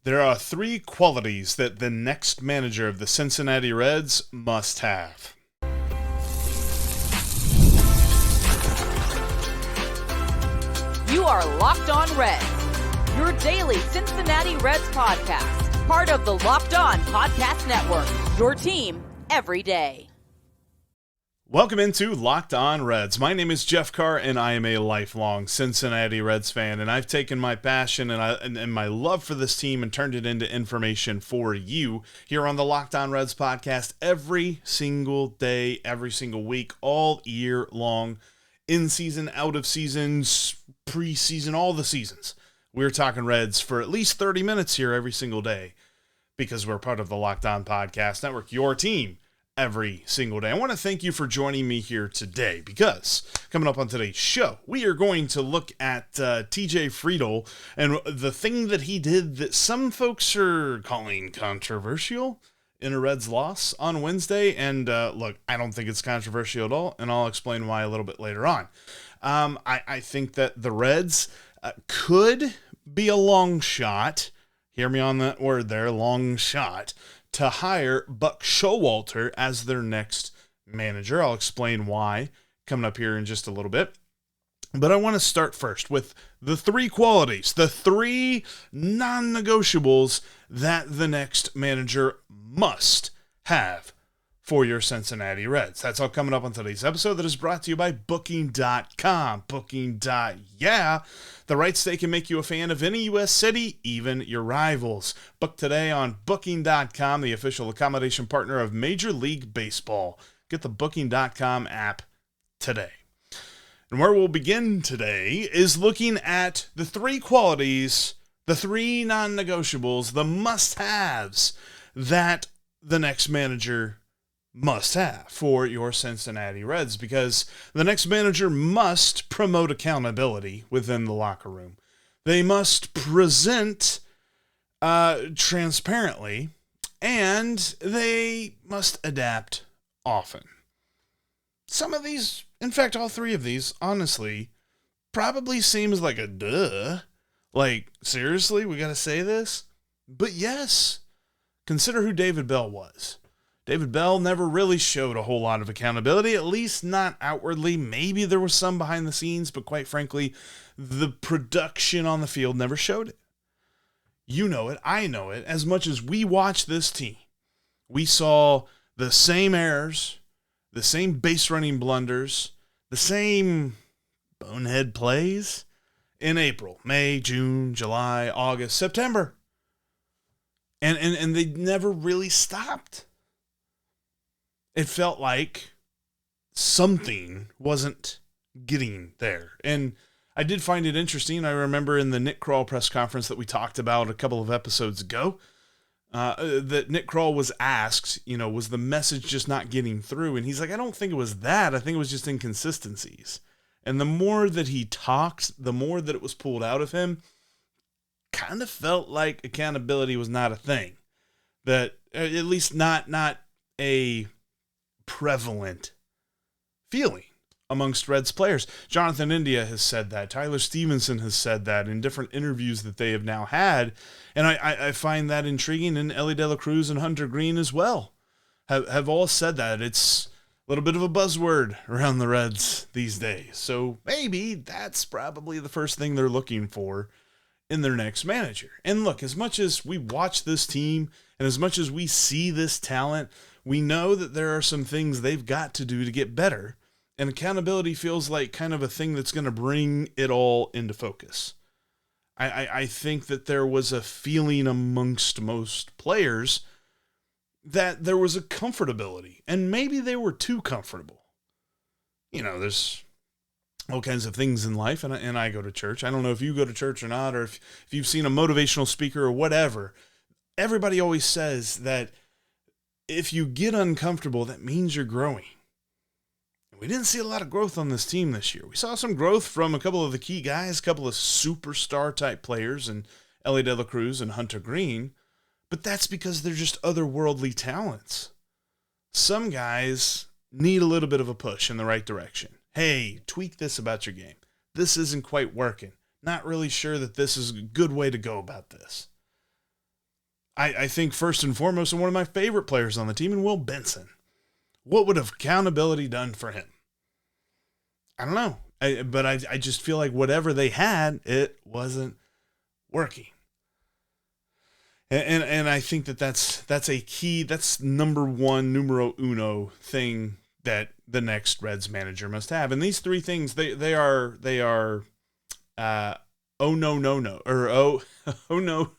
There are three qualities that the next manager of the Cincinnati Reds must have. You are Locked On Reds, your daily Cincinnati Reds podcast, part of the Locked On Podcast Network, your team every day. Welcome into Locked On Reds. My name is Jeff Carr, and I am a lifelong Cincinnati Reds fan, and I've taken my passion and my love for this team and turned it into information for you here on the Locked On Reds podcast every single day, every single week, all year long, in season, out of seasons, preseason, all the seasons. We're talking Reds for at least 30 minutes here every single day because we're part of the Locked On Podcast Network, your team every single day. I want to thank you for joining me here today because coming up on today's show, we are going to look at TJ Friedl and the thing that he did that some folks are calling controversial in a Reds loss on Wednesday. And look, I don't think it's controversial at all, and I'll explain why a little bit later on. I think that the Reds could be a long shot, hear me on that word there, long shot, to hire Buck Showalter as their next manager. I'll explain why coming up here in just a little bit. But I want to start first with the three qualities, the three non-negotiables that the next manager must have for your Cincinnati Reds. That's all coming up on today's episode that is brought to you by Booking.com. Booking.yeah. The rights they can make you a fan of any U.S. city, even your rivals. Book today on Booking.com, the official accommodation partner of Major League Baseball. Get the Booking.com app today. And where we'll begin today is looking at the three qualities, the three non-negotiables, the must-haves that the next manager must have for your Cincinnati Reds, because the next manager must promote accountability within the locker room. They must present transparently, and they must adapt often. Some of these, in fact, all three of these, honestly, probably seems like a duh. Like, seriously, we got to say this? But yes, consider who David Bell was. David Bell never really showed a whole lot of accountability, at least not outwardly. Maybe there was some behind the scenes, but quite frankly, the production on the field never showed it. You know it, I know it. As much as we watched this team, we saw the same errors, the same base running blunders, the same bonehead plays in April, May, June, July, August, September. And they never really stopped. It felt like something wasn't getting there. And I did find it interesting. I remember in the Nick Krall press conference that we talked about a couple of episodes ago, that Nick Krall was asked, was the message just not getting through? And he's like, I don't think it was that. I think it was just inconsistencies. And the more that he talked, the more that it was pulled out of him. Kind of felt like accountability was not a thing. That, at least not a prevalent feeling amongst Reds players. Jonathan India has said that. Tyler Stevenson has said that in different interviews that they have now had. And I find that intriguing. And Elly Cruz and Hunter Greene as well have all said that. It's a little bit of a buzzword around the Reds these days. So maybe that's probably the first thing they're looking for in their next manager. And look, as much as we watch this team and as much as we see this talent, we know that there are some things they've got to do to get better, and accountability feels like kind of a thing that's going to bring it all into focus. I think that there was a feeling amongst most players that there was a comfortability, and maybe they were too comfortable. There's all kinds of things in life, and I go to church. I don't know if you go to church or not, or if you've seen a motivational speaker or whatever. Everybody always says that if you get uncomfortable, that means you're growing. We didn't see a lot of growth on this team this year. We saw some growth from a couple of the key guys, a couple of superstar type players, and Elly Cruz and Hunter Greene, but that's because they're just otherworldly talents. Some guys need a little bit of a push in the right direction. Hey, tweak this about your game. This isn't quite working. Not really sure that this is a good way to go about this. I think first and foremost, one of my favorite players on the team, and Will Benson. What would accountability done for him? I don't know. But I just feel like whatever they had, it wasn't working. And I think that's a key, that's number one, numero uno thing that the next Reds manager must have. And these three things, they are oh no no no, or oh no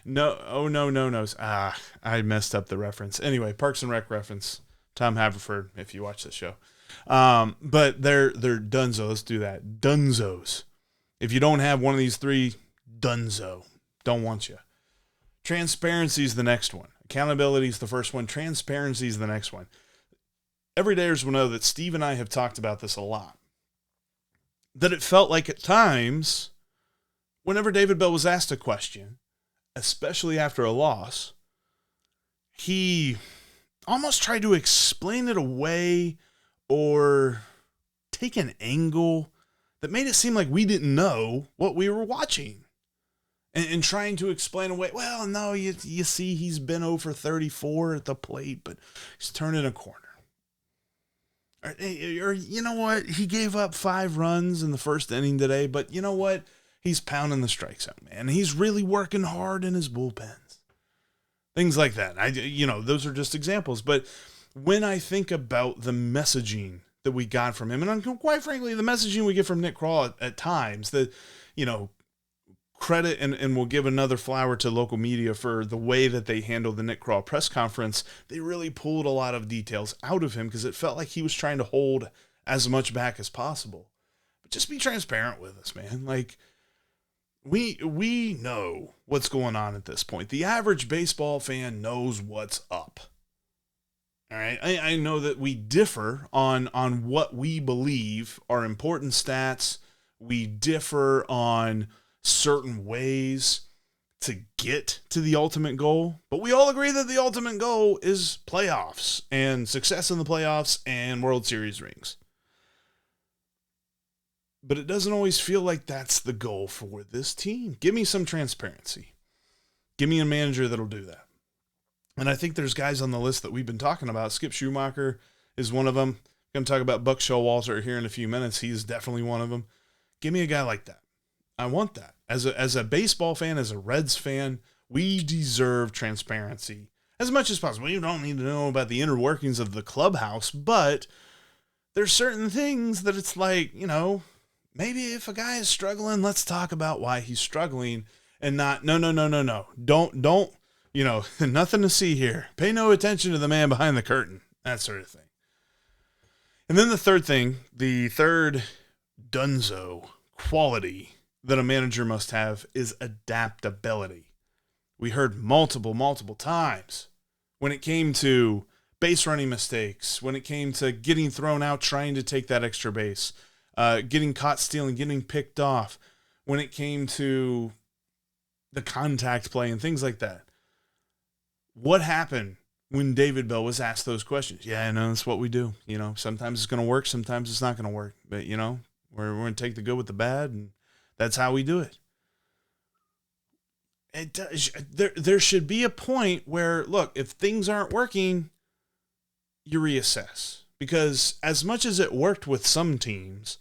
no's. I messed up the reference. Anyway, Parks and Rec reference. Tom Haverford, if you watch this show. But they're dunzo. Let's do that. Dunzos. If you don't have one of these three, dunzo. Don't want you. Transparency is the next one. Accountability is the first one. Transparency is the next one. Everydayers will know that Steve and I have talked about this a lot. That it felt like at times, whenever David Bell was asked a question, especially after a loss, he almost tried to explain it away or take an angle that made it seem like we didn't know what we were watching. And trying to explain away, well, no, you see he's been over 34 at the plate, but he's turning a corner. Or you know what? He gave up 5 runs in the first inning today, but you know what? He's pounding the strike zone, man. He's really working hard in his bullpens. Things like that. Those are just examples. But when I think about the messaging that we got from him, and quite frankly, the messaging we get from Nick Krall at times, that, credit and we'll give another flower to local media for the way that they handled the Nick Krall press conference. They really pulled a lot of details out of him because it felt like he was trying to hold as much back as possible. But just be transparent with us, man. Like, we know what's going on at this point. The average baseball fan knows what's up. All right. I know that we differ on what we believe are important stats. We differ on certain ways to get to the ultimate goal, but we all agree that the ultimate goal is playoffs and success in the playoffs and World Series rings. But it doesn't always feel like that's the goal for this team. Give me some transparency. Give me a manager that'll do that. And I think there's guys on the list that we've been talking about. Skip Schumacher is one of them. I'm going to talk about Buck Showalter here in a few minutes. He's definitely one of them. Give me a guy like that. I want that. As a baseball fan, as a Reds fan, we deserve transparency as much as possible. You don't need to know about the inner workings of the clubhouse, but there's certain things that it's like, maybe if a guy is struggling, let's talk about why he's struggling and not, no. Don't, nothing to see here. Pay no attention to the man behind the curtain, that sort of thing. And then the third thing, the third dunzo quality that a manager must have is adaptability. We heard multiple times when it came to base running mistakes, when it came to getting thrown out, trying to take that extra base, getting caught stealing, getting picked off, when it came to the contact play and things like that. What happened when David Bell was asked those questions? Yeah, I know that's what we do. Sometimes it's going to work, sometimes it's not going to work. But, we're going to take the good with the bad, and that's how we do it. There should be a point where, look, if things aren't working, you reassess. Because as much as it worked with some teams,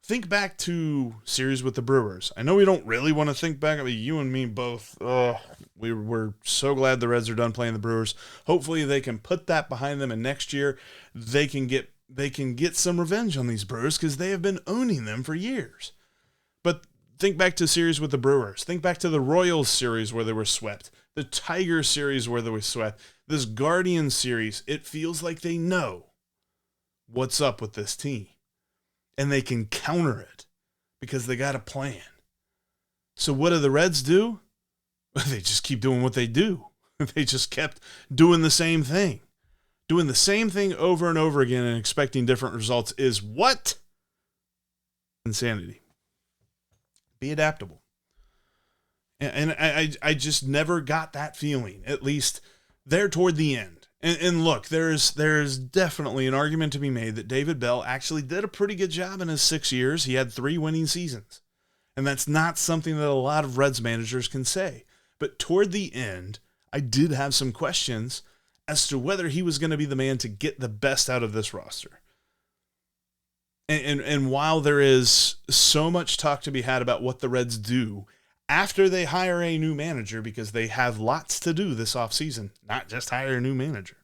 think back to series with the Brewers. I know we don't really want to think back. I mean, you and me both. We're so glad the Reds are done playing the Brewers. Hopefully they can put that behind them, and next year they can get some revenge on these Brewers because they have been owning them for years. But think back to a series with the Brewers. Think back to the Royals series where they were swept. The Tigers series where they were swept. This Guardians series. It feels like they know what's up with this team. And they can counter it because they got a plan. So what do the Reds do? They just keep doing what they do. They just kept doing the same thing. Doing the same thing over and over again and expecting different results is what? Insanity. Be adaptable. And I just never got that feeling, at least there toward the end. And look, there's definitely an argument to be made that David Bell actually did a pretty good job in his 6 years. He had 3 winning seasons. And that's not something that a lot of Reds managers can say. But toward the end, I did have some questions as to whether he was going to be the man to get the best out of this roster. And while there is so much talk to be had about what the Reds do after they hire a new manager, because they have lots to do this offseason, not just hire a new manager.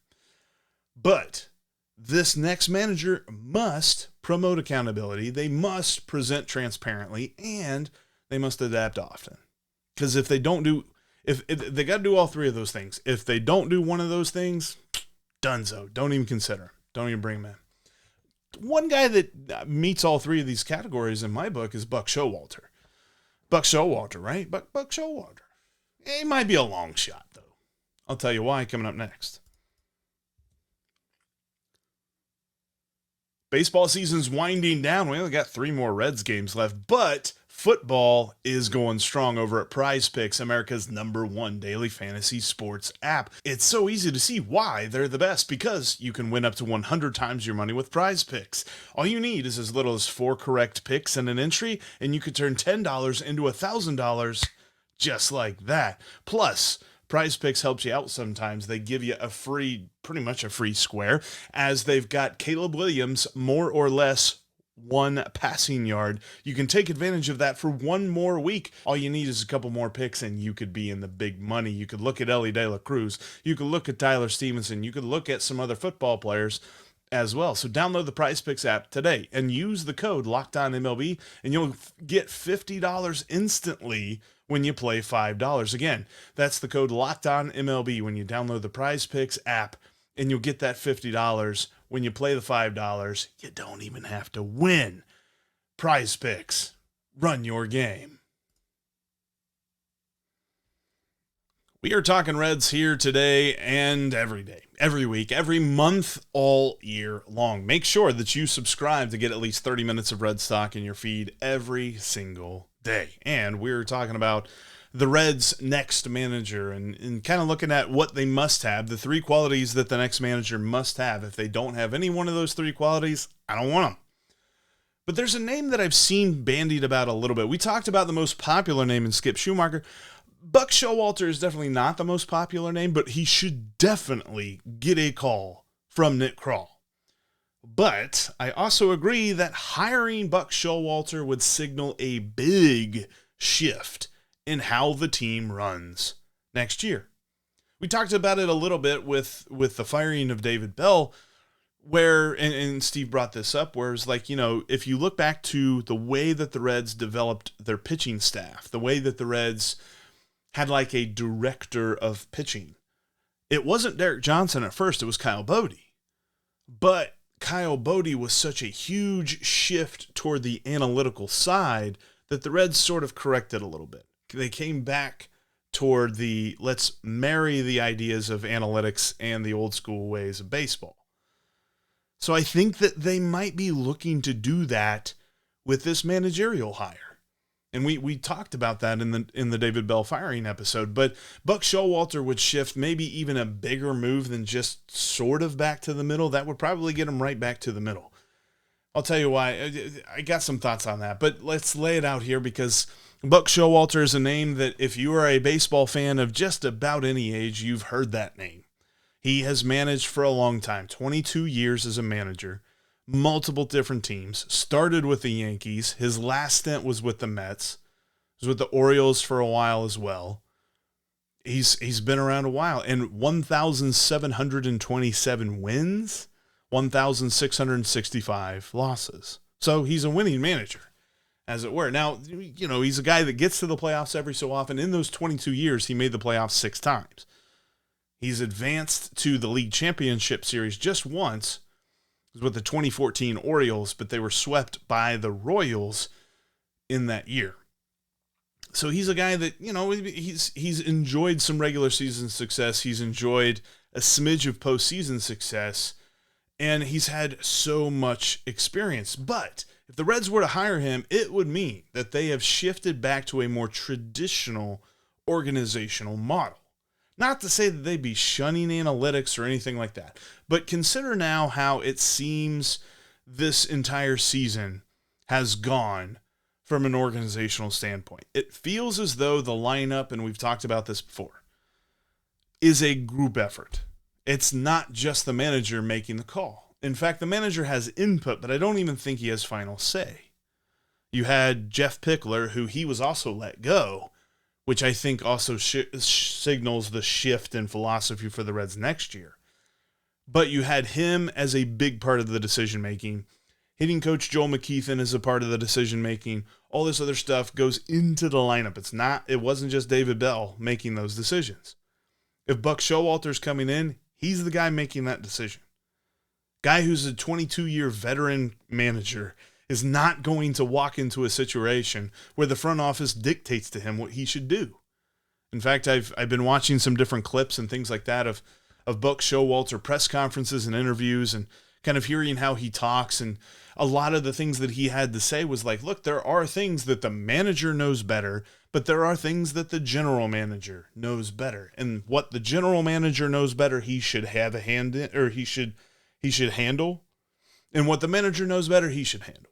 But this next manager must promote accountability. They must present transparently, and they must adapt often. Because if they don't do, if they got to do all three of those things. If they don't do one of those things, dunzo. Don't even consider. Don't even bring him in. One guy that meets all three of these categories in my book is Buck Showalter. Buck Showalter, right? Buck Showalter. It might be a long shot, though. I'll tell you why coming up next. Baseball season's winding down. We only got 3 more Reds games left, but football is going strong over at Prize Picks, America's #1 daily fantasy sports app. It's so easy to see why they're the best, because you can win up to 100 times your money with Prize Picks. All you need is as little as 4 correct picks and an entry, and you could turn $10 into $1,000 just like that. Plus, Prize Picks helps you out sometimes. They give you pretty much a free square, as they've got Caleb Williams more or less 1 passing yard. You can take advantage of that for 1 more week. All you need is a couple more picks and you could be in the big money. You could look at Elly Cruz. You could look at Tyler Stevenson. You could look at some other football players as well. So download the Prize Picks app today and use the code LOCKEDONMLB, and you'll get $50 instantly when you play $5. Again, that's the code LOCKEDONMLB when you download the Prize Picks app, and you'll get that $50 when you play the $5. You don't even have to win. Prize Picks. Run your game. We are talking Reds here today and every day, every week, every month, all year long. Make sure that you subscribe to get at least 30 minutes of Red Stock in your feed every single day. And we're talking about the Reds' next manager and kind of looking at what they must have, the 3 qualities that the next manager must have. If they don't have any one of those 3 qualities, I don't want them. But there's a name that I've seen bandied about a little bit. We talked about the most popular name in Skip Schumacher. Buck Showalter is definitely not the most popular name, but he should definitely get a call from Nick Krall. But I also agree that hiring Buck Showalter would signal a big shift in how the team runs next year. We talked about it a little bit with the firing of David Bell, where, and Steve brought this up, where it's like, if you look back to the way that the Reds developed their pitching staff, the way that the Reds had like a director of pitching, it wasn't Derek Johnson at first, it was Kyle Bodie. But Kyle Bodie was such a huge shift toward the analytical side that the Reds sort of corrected a little bit. They came back toward the let's marry the ideas of analytics and the old school ways of baseball. So I think that they might be looking to do that with this managerial hire. And we talked about that in the David Bell firing episode, but Buck Showalter would shift maybe even a bigger move than just sort of back to the middle. That would probably get him right back to the middle. I'll tell you why. I got some thoughts on that, but let's lay it out here, because Buck Showalter is a name that if you are a baseball fan of just about any age, you've heard that name. He has managed for a long time, 22 years as a manager, multiple different teams, started with the Yankees. His last stint was with the Mets. He was with the Orioles for a while as well. He's been around a while, and 1,727 wins, 1,665 losses. So he's a winning manager, as it were. Now, he's a guy that gets to the playoffs every so often. In those 22 years, he made the playoffs 6 times. He's advanced to the league championship series just once. It was with the 2014 Orioles, but they were swept by the Royals in that year. So he's a guy that, he's enjoyed some regular season success. He's enjoyed a smidge of postseason success, and he's had so much experience. But if the Reds were to hire him, it would mean that they have shifted back to a more traditional organizational model. Not to say that they'd be shunning analytics or anything like that, but consider now how it seems this entire season has gone from an organizational standpoint. It feels as though the lineup, and we've talked about this before, is a group effort. It's not just the manager making the call. In fact, the manager has input, but I don't even think he has final say. You had Jeff Pickler, who he was also let go, which I think also signals the shift in philosophy for the Reds next year. But you had him as a big part of the decision-making. Hitting coach Joel McKeithen is a part of the decision-making. All this other stuff goes into the lineup. It wasn't just David Bell making those decisions. If Buck Showalter's coming in, he's the guy making that decision. Guy who's a 22-year veteran manager is not going to walk into a situation where the front office dictates to him what he should do. In fact, I've been watching some different clips and things like that of Buck Showalter press conferences and interviews and kind of hearing how he talks. And a lot of the things that he had to say was like, look, there are things that the manager knows better, but there are things that the general manager knows better. And what the general manager knows better, he should have a hand in, or he should handle. And what the manager knows better, he should handle.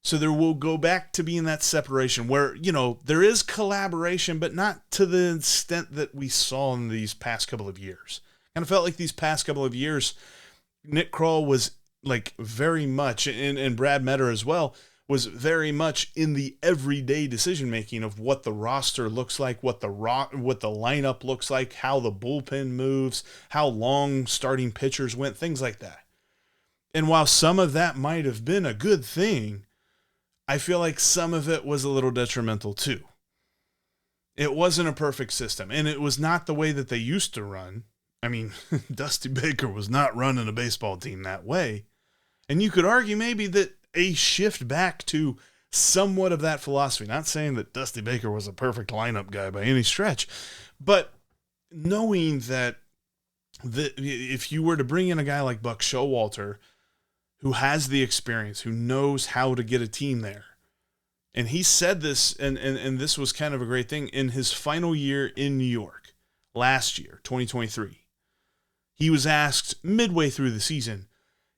So there will go back to being that separation where, there is collaboration, but not to the extent that we saw in these past couple of years. Kind of felt like these past couple of years, Nick Kroll was like very much, and Brad Metter as well, was very much in the everyday decision-making of what the roster looks like, what the lineup looks like, how the bullpen moves, how long starting pitchers went, things like that. And while some of that might have been a good thing, I feel like some of it was a little detrimental too. It wasn't a perfect system, and it was not the way that they used to run. I mean, Dusty Baker was not running a baseball team that way. And you could argue maybe that a shift back to somewhat of that philosophy, not saying that Dusty Baker was a perfect lineup guy by any stretch, but knowing that if you were to bring in a guy like Buck Showalter, who has the experience, who knows how to get a team there, and he said this, and this was kind of a great thing, in his final year in New York, last year, 2023, he was asked midway through the season,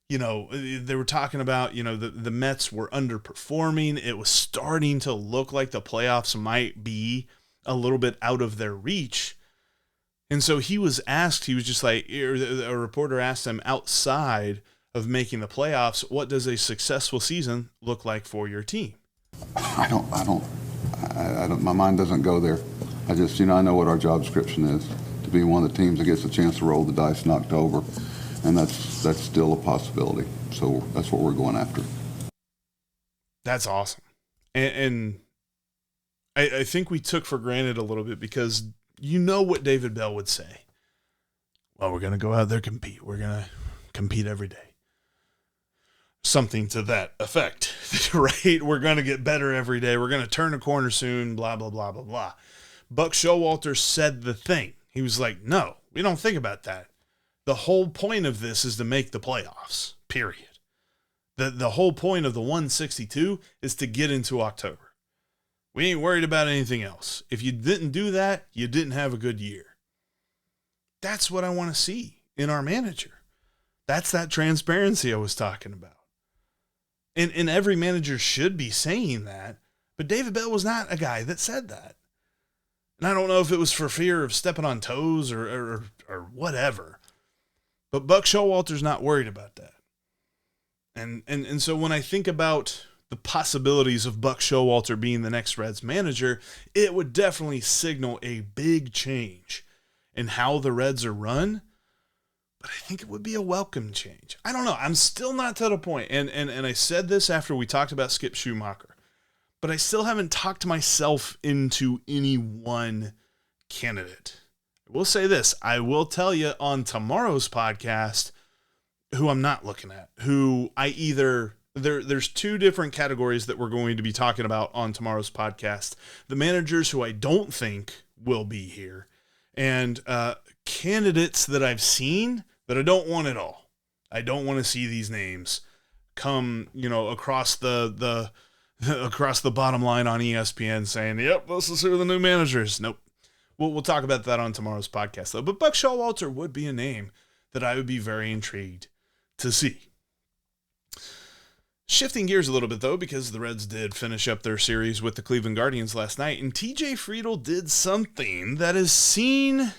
they were talking about, the Mets were underperforming. It was starting to look like the playoffs might be a little bit out of their reach. And so he was asked, he was just like, a reporter asked him, outside of making the playoffs, what does a successful season look like for your team? I don't, my mind doesn't go there. I just, I know what our job description is, to be one of the teams that gets a chance to roll the dice in October. And that's still a possibility. So that's what we're going after. That's awesome. And I think we took for granted a little bit because what David Bell would say. Well, we're going to go out there and compete. We're going to compete every day. Something to that effect, right? We're going to get better every day. We're going to turn a corner soon, blah, blah, blah, blah, blah. Buck Showalter said the thing. He was like, no, we don't think about that. The whole point of this is to make the playoffs, period. The whole point of the 162 is to get into October. We ain't worried about anything else. If you didn't do that, you didn't have a good year. That's what I want to see in our manager. That's that transparency I was talking about. And every manager should be saying that, but David Bell was not a guy that said that. And I don't know if it was for fear of stepping on toes or whatever. But Buck Showalter's not worried about that. And so when I think about the possibilities of Buck Showalter being the next Reds manager, it would definitely signal a big change in how the Reds are run. But I think it would be a welcome change. I don't know. I'm still not to the point. And I said this after we talked about Skip Schumacher. But I still haven't talked myself into any one candidate. I will say this. I will tell you on tomorrow's podcast who I'm not looking at. Who I either... There's two different categories that we're going to be talking about on tomorrow's podcast. The managers who I don't think will be here. And candidates that I've seen that I don't want at all. I don't want to see these names come, across the across the bottom line on ESPN saying, yep, this is who the new managers. Nope. We'll talk about that on tomorrow's podcast, though. But Buck Showalter would be a name that I would be very intrigued to see. Shifting gears a little bit, though, because the Reds did finish up their series with the Cleveland Guardians last night, and TJ Friedl did something that is seen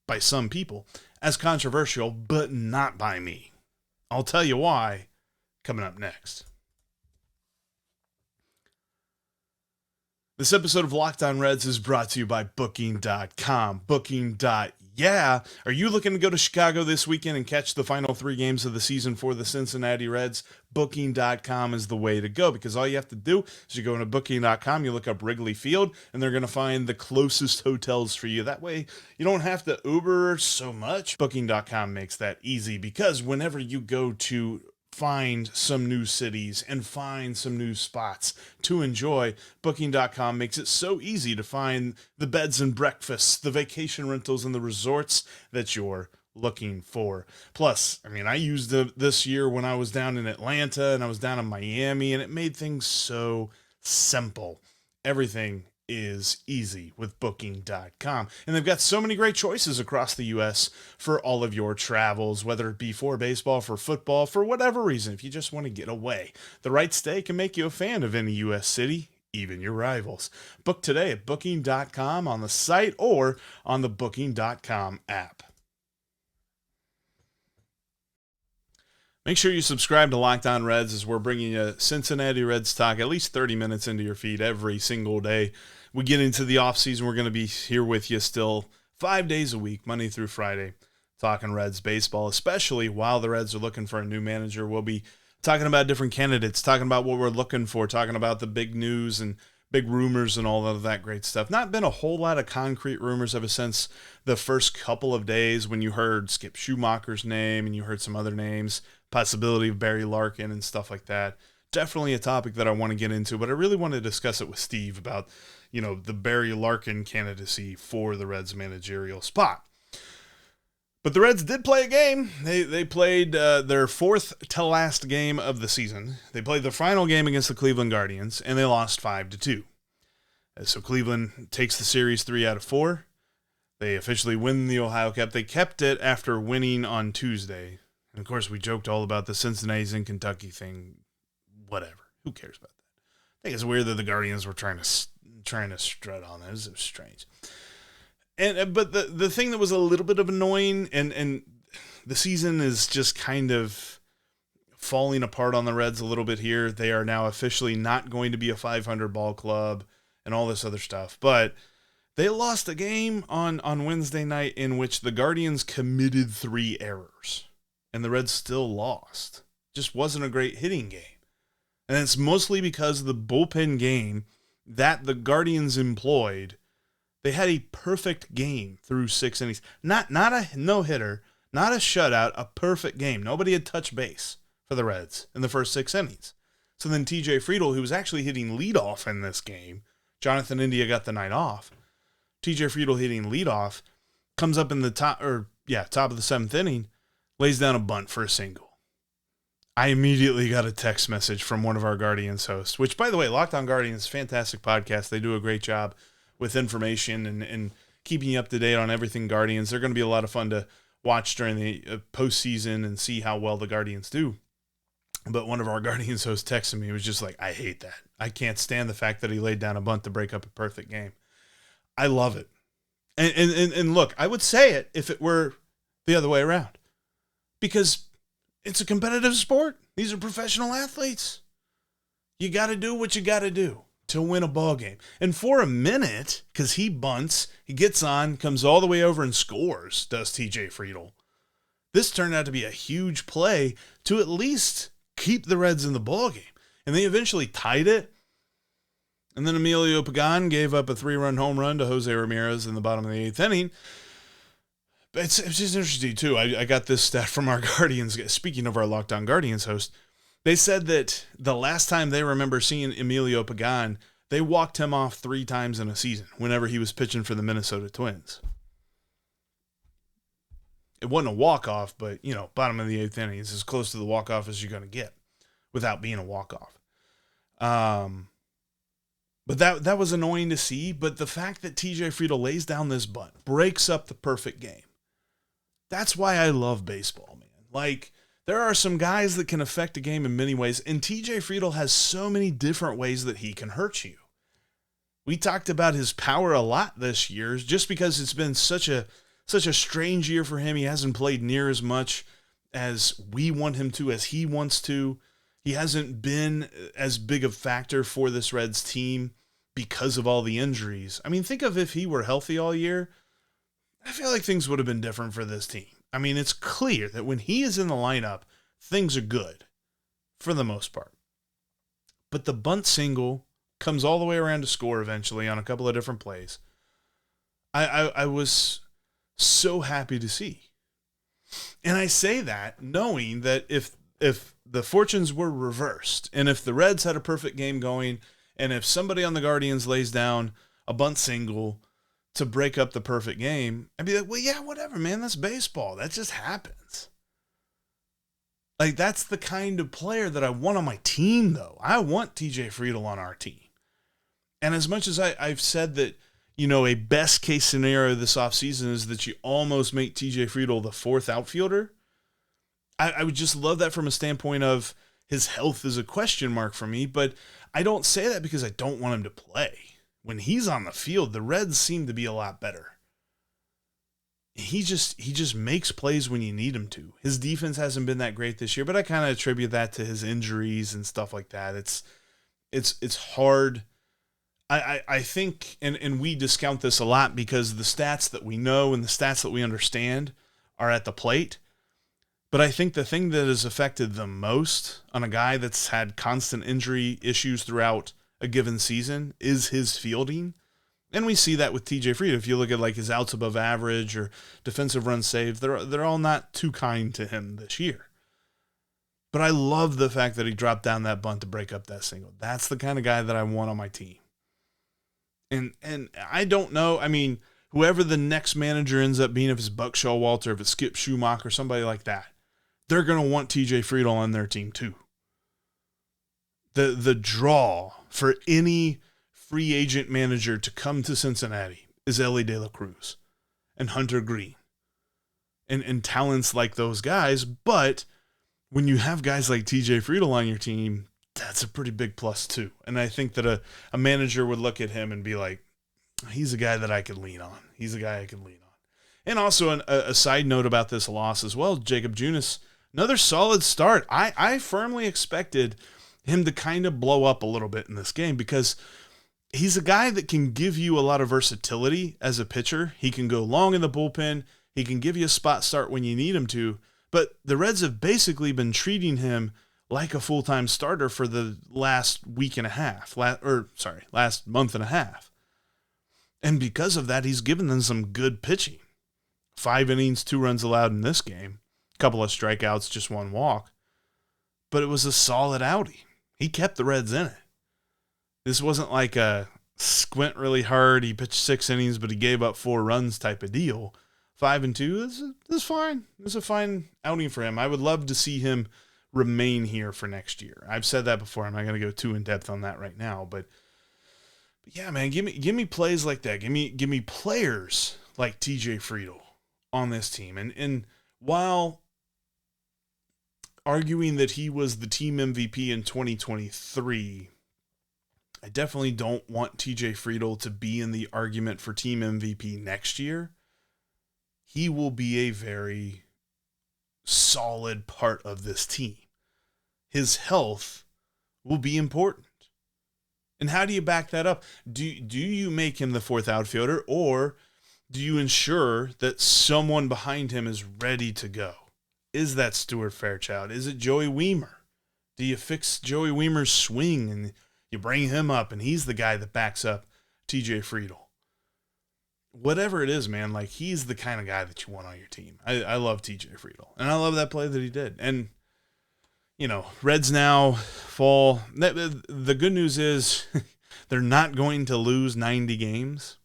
by some people as controversial, but not by me. I'll tell you why coming up next. This episode of Locked On Reds is brought to you by Booking.com. Yeah. Are you looking to go to Chicago this weekend and catch the final 3 games of the season for the Cincinnati Reds? Booking.com is the way to go, because all you have to do is you go into Booking.com, you look up Wrigley Field, and they're going to find the closest hotels for you. That way, you don't have to Uber so much. Booking.com makes that easy, because whenever you go to find some new cities and find some new spots to enjoy, Booking.com makes it so easy to find the beds and breakfasts, the vacation rentals, and the resorts that you're looking for. Plus, I used it this year when I was down in Atlanta and I was down in Miami, and it made things so simple. Everything is easy with Booking.com. And they've got so many great choices across the U.S. for all of your travels, whether it be for baseball, for football, for whatever reason. If you just want to get away, the right stay can make you a fan of any U.S. city, even your rivals. Book today at Booking.com on the site or on the Booking.com app. Make sure you subscribe to Locked On Reds, as we're bringing you Cincinnati Reds talk at least 30 minutes into your feed every single day. We get into the offseason, we're going to be here with you still 5 days a week, Monday through Friday, talking Reds baseball, especially while the Reds are looking for a new manager. We'll be talking about different candidates, talking about what we're looking for, talking about the big news and big rumors and all of that great stuff. Not been a whole lot of concrete rumors ever since the first couple of days when you heard Skip Schumacher's name and you heard some other names, possibility of Barry Larkin and stuff like that. Definitely a topic that I want to get into, but I really want to discuss it with Steve about, the Barry Larkin candidacy for the Reds managerial spot. But the Reds did play a game. They played their 4th to last game of the season. They played the final game against the Cleveland Guardians, and they lost 5-2. So Cleveland takes the series 3 out of 4. They officially win the Ohio Cup. They kept it after winning on Tuesday. And, of course, we joked all about the Cincinnati's in Kentucky thing. Whatever. Who cares about that? I think it's weird that the Guardians were trying to strut on that. It was strange. But the thing that was a little bit of annoying, and the season is just kind of falling apart on the Reds a little bit here. They are now officially not going to be a 500 ball club and all this other stuff. But they lost a game on Wednesday night in which the Guardians committed 3 errors. And the Reds still lost. Just wasn't a great hitting game. And it's mostly because of the bullpen game that the Guardians employed. They had a perfect game through 6 innings. Not a no-hitter, not a shutout, a perfect game. Nobody had touched base for the Reds in the first 6 innings. So then TJ Friedl, who was actually hitting leadoff in this game, Jonathan India got the night off. TJ Friedl hitting leadoff, comes up in the top of the 7th inning, lays down a bunt for a single. I immediately got a text message from one of our Guardians hosts, which, by the way, Locked On Guardians, fantastic podcast. They do a great job with information and keeping you up to date on everything Guardians. They're going to be a lot of fun to watch during the postseason and see how well the Guardians do. But one of our Guardians hosts texted me. He was just like, I hate that. I can't stand the fact that he laid down a bunt to break up a perfect game. I love it. And look, I would say it if it were the other way around. Because it's a competitive sport. These are professional athletes. You got to do what you got to do to win a ball game. And for a minute, because he bunts, he gets on, comes all the way over and scores, does TJ Friedl. This turned out to be a huge play to at least keep the Reds in the ball game. And they eventually tied it. And then Emilio Pagan gave up a 3-run home run to Jose Ramirez in the bottom of the 8th inning. It's just interesting, too. I got this stat from our Guardians. Speaking of our Locked On Guardians host, they said that the last time they remember seeing Emilio Pagan, they walked him off 3 times in a season whenever he was pitching for the Minnesota Twins. It wasn't a walk-off, but, bottom of the 8th inning is as close to the walk-off as you're going to get without being a walk-off. But that was annoying to see. But the fact that TJ Friedl lays down this bunt, breaks up the perfect game. That's why I love baseball, man. Like, There are some guys that can affect a game in many ways, and TJ Friedl has so many different ways that he can hurt you. We talked about his power a lot this year, just because it's been such a strange year for him. He hasn't played near as much as we want him to, as he wants to. He hasn't been as big a factor for this Reds team because of all the injuries. I mean, think of if he were healthy all year, I feel like things would have been different for this team. I mean, it's clear that when he is in the lineup, things are good for the most part. But the bunt single comes all the way around to score eventually on a couple of different plays. I was so happy to see. And I say that knowing that if the fortunes were reversed, and if the Reds had a perfect game going, and if somebody on the Guardians lays down a bunt single to break up the perfect game, I'd be like, well, yeah, whatever, man. That's baseball. That just happens. Like, that's the kind of player that I want on my team, though. I want TJ Friedl on our team. And as much as I've said that, you know, a best case scenario this offseason is that you almost make TJ Friedl the fourth outfielder, I would just love that from a standpoint of his health is a question mark for me, but I don't say that because I don't want him to play. When he's on the field, the Reds seem to be a lot better. He just makes plays when you need him to. His defense hasn't been that great this year, but I kind of attribute that to his injuries and stuff like that. It's hard. I think, and we discount this a lot because the stats that we know and the stats that we understand are at the plate. But I think the thing that has affected the most on a guy that's had constant injury issues throughout a given season is his fielding. And we see that with TJ Friedl. If you look at like his outs above average or defensive runs saved, they're all not too kind to him this year. But I love the fact that he dropped down that bunt to break up that single. That's the kind of guy that I want on my team. And I don't know. I mean, whoever the next manager ends up being, if it's Buck Showalter, if it's Skip Schumacher, somebody like that, they're going to want TJ Friedl on their team too. The draw for any free agent manager to come to Cincinnati is Elly de la Cruz and Hunter Greene and talents like those guys. But when you have guys like TJ Friedl on your team, that's a pretty big plus too. And I think that a manager would look at him and be like, he's a guy that I can lean on. He's a guy I can lean on. And also a side note about this loss as well, Jacob Junis, another solid start. I firmly expected him to kind of blow up a little bit in this game because he's a guy that can give you a lot of versatility as a pitcher. He can go long in the bullpen. He can give you a spot start when you need him to. But the Reds have basically been treating him like a full-time starter for the last week and a half, last month and a half. And because of that, he's given them some good pitching. 5 innings, 2 runs allowed in this game. A couple of strikeouts, just 1 walk. But it was a solid outing. He kept the Reds in it. This wasn't like a squint really hard, he pitched 6 innings, but he gave up 4 runs type of deal. 5-2, this is fine. This is a fine outing for him. I would love to see him remain here for next year. I've said that before. I'm not going to go too in depth on that right now, but yeah, man, give me plays like that. Give me players like TJ Friedl on this team. And while arguing that he was the team MVP in 2023, I definitely don't want TJ Friedl to be in the argument for team MVP next year. He will be a very solid part of this team. His health will be important. And how do you back that up? Do you make him the 4th outfielder, or do you ensure that someone behind him is ready to go? Is that Stuart Fairchild? Is it Joey Wiemer? Do you fix Joey Wiemer's swing and you bring him up and he's the guy that backs up TJ Friedl? Whatever it is, man, like he's the kind of guy that you want on your team. I love TJ Friedl, and I love that play that he did. And, you know, Reds now fall. The good news is they're not going to lose 90 games.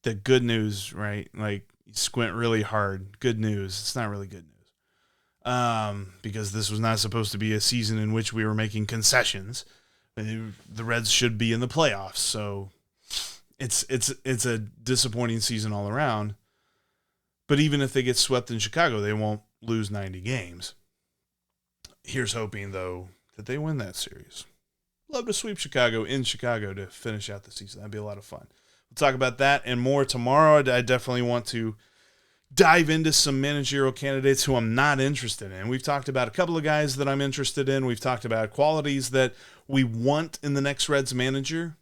The good news, right? Like, you squint really hard. Good news. It's not really good news. Because this was not supposed to be a season in which we were making concessions. The Reds should be in the playoffs, so it's a disappointing season all around. But even if they get swept in Chicago, they won't lose 90 games. Here's hoping, though, that they win that series. Love to sweep Chicago in Chicago to finish out the season. That'd be a lot of fun. We'll talk about that and more tomorrow. I definitely want to dive into some managerial candidates who I'm not interested in. We've talked about a couple of guys that I'm interested in. We've talked about qualities that we want in the next Reds manager.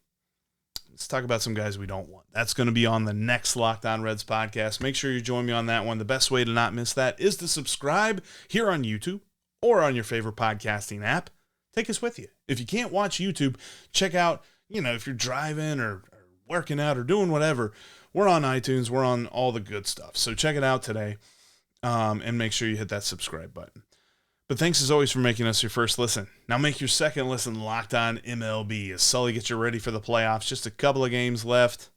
Let's talk about some guys we don't want. That's going to be on the next Locked On Reds podcast. Make sure you join me on that one. The best way to not miss that is to subscribe here on YouTube or on your favorite podcasting app. Take us with you. If you can't watch YouTube, check out, if you're driving or working out or doing whatever, we're on iTunes. We're on all the good stuff. So check it out today and make sure you hit that subscribe button. But thanks as always for making us your first listen. Now make your second listen Locked On MLB as Sully gets you ready for the playoffs. Just a couple of games left.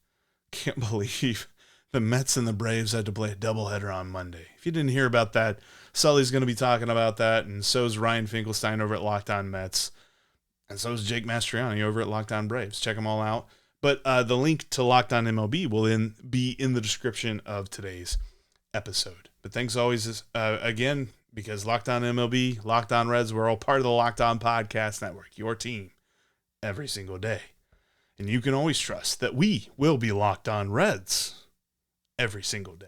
Can't believe the Mets and the Braves had to play a doubleheader on Monday. If you didn't hear about that, Sully's going to be talking about that, and so is Ryan Finkelstein over at Locked On Mets, and so is Jake Mastriani over at Locked On Braves. Check them all out. But the link to Locked On MLB will be in the description of today's episode. But thanks always, again, because Locked On MLB, Locked On Reds, we're all part of the Locked On Podcast Network, your team, every single day. And you can always trust that we will be Locked On Reds every single day.